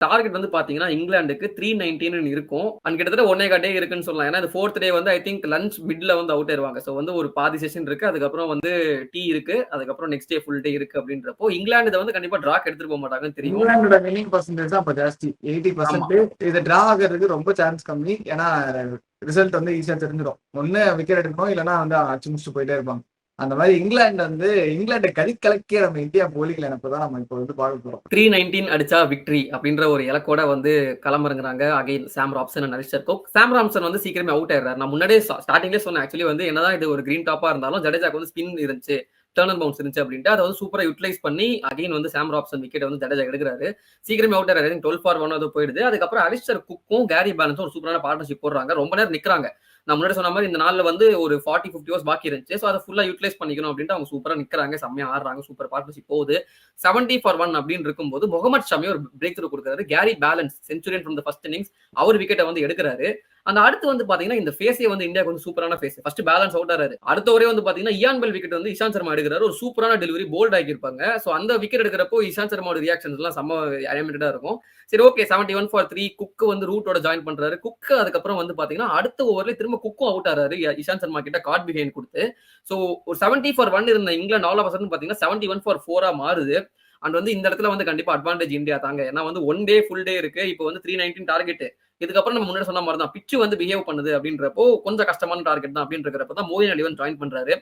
Target வந்து பாத்தீங்கன்னா, இங்கிலாந்துக்கு 319 இருக்கும். அண்ட் கிட்டத்தட்ட 1 டே இருக்குன்னு சொல்லலாம். ஏன்னா, இந்த 4த் டே வந்து ஐ திங்க் லஞ்ச் மிட்ல வந்து அவுட் ஆயிருவாங்க. சோ வந்து ஒரு பாதி செஷன் இருக்கு. அதுக்கப்புறம் வந்து டீ இருக்கு. அதுக்கப்புறம் நெக்ஸ்ட் டே ஃபுல் டே இருக்கு அப்படின்றப்போ, இங்கிலாந்து இத வந்து கண்டிப்பா டிராக்கு எடுத்துட்டு மாட்டாங்கன்னு தெரியும். இங்கிலாந்தோட வின்னிங் பர்சன்டேஜ் தான் அப்ப ஜாஸ்தி. ஆமா. 80% இது டிரா ஆகுறதுக்கு ரொம்ப சான்ஸ் கம்மி. ஏன்னா ரிசல்ட் வந்து ஈஸியா தெரிஞ்சிடும். ஒண்ணு விக்கெட் எடுக்கணும், இல்லைன்னா வந்து அடிச்சு முடிச்சுட்டு போயிட்டே இருப்பாங்க. அந்த மாதிரி இங்கிலாந்து வந்து இங்கிலாண்டை கலக்கிய நம்ம இந்தியா போலிங் லைனப்ப தான் நம்ம இப்போ வந்து பார்க்க போறோம். 319 அடிச்சா விக்டரி அப்படின்ற ஒரு இலக்கோட வந்து களமிறங்குறாங்க. Again Sam Robson and Alastair Cook. Sam Robson வந்து சீக்கிரமே அவுட் ஆயிடுறாரு. நான் முன்னாடியே ஸ்டார்டிங்லேயே சொன்னேன். ஆக்சுவலி வந்து என்னதான் இது ஒரு கிரீன் டாப்பா இருந்தாலும் ஜடேஜாக்கு வந்து ஸ்பின் இருந்துச்சு. டர்ன் அண்ட் பவுன்ஸ் இருந்துச்சு அப்படின்ட்டு அதை வந்து சூப்பரா யூட்டிலைஸ் பண்ணி அகைன் வந்து சாம் ராப்சன் விக்கெட் வந்து ஜடேஜா எடுக்கிறாரு. சீக்கிரமே அவுட் ஆயிடுறாரு. 12 ஃபார் 1 அது போயிடுது. அதுக்கப்புறம் அலிஸ்டர் குக்கும் கேரி பேலன்ஸும் ஒரு சூப்பரான பார்ட்னர்ஷிப் போடுறாங்க. ரொம்ப நேரம் நிக்கிறாங்க. நான் முன்னாடி சொன்ன மாதிரி இந்த நாள்ல வந்து ஒரு 40-50 ஓவர்ஸ் பாக்கி இருந்துச்சு. ஸோ அதை ஃபுல்லா யூட்டிலைஸ் பண்ணிக்கணும் அப்படின்ட்டு அவங்க சூப்பரா நிக்கிறாங்க. செம்மையா ஆடுறாங்க. சூப்பர் பார்ட்னர்ஷிப் போகுது. 70 ஃபார் 1 அப்படின்னு இருக்கும்போது முகமது ஷமி ஒரு பிரேக் த்ரூ கொடுக்குறாரு. Gary Ballance centurion from the first innings அவர் விக்கெட்டை வந்து எடுக்கிறாரு. அந்த அடுத்து வந்து பாத்தீங்கன்னா இந்த ஃபேஸே வந்து இந்தியாவுக்கு வந்து சூப்பரான ஃபேஸ். ஃபர்ஸ்ட் பேலன்ஸ் அவுட் ஆறாரு. அடுத்த ஒரே வந்து பாத்தீங்கன்னா இயான் பெல் விக்கெட் வந்து இஷாந்த் சர்மா எடுக்கிறாரு. ஒரு சூப்பரான டெலிவரி போல்ட் ஆக்கியிருப்பாங்க. ஸோ அந்த விக்கெட் எடுக்கிறப்போ இஷாந்த் சர்மாவோட ரியாக்ஷன்ஸ் எல்லாம் செம்ம அனிமேட்டடா இருக்கும். சரி ஓகே 71 ஃபார் 3 குக் வந்து ரூட்டோட ஜாயின் பண்றாரு. குக் அதுக்கப்புறம் வந்து பாத்தீங்கன்னா அடுத்த ஓவர்ல திரும்ப குக்கும் அவுட் ஆறாரு. இஷாந்த் சர்மா கிட்ட கார்ட் பிஹைண்ட் கொடுத்து. ஸோ ஒரு 70 ஃபார் 1 இருந்த இங்கிலாந்து ஆல் ஆஃப் சடன் பாத்தீங்கன்னா 71 ஃபார் 4 மாறுது. அண்ட் வந்து இந்த இடத்துல வந்து கண்டிப்பா அட்வான்டேஜ் இந்தியா தாங்க. ஏன்னா வந்து 1 டே ஃபுல் டே இருக்கு. இப்போ வந்து 319 டார்கெட். இதுக்கப்புறம் நம்ம முன்னாடி சொன்ன மாதிரி தான் பிச்சு வந்து பிஹேவ் பண்ணுது அப்படின்றப்போ கொஞ்சம் கஷ்டமான டார்கெட் தான் அப்படின்னு இருக்கிறப்ப தான் மோயின் அலி வந்து ஜாயின் பண்றாரு.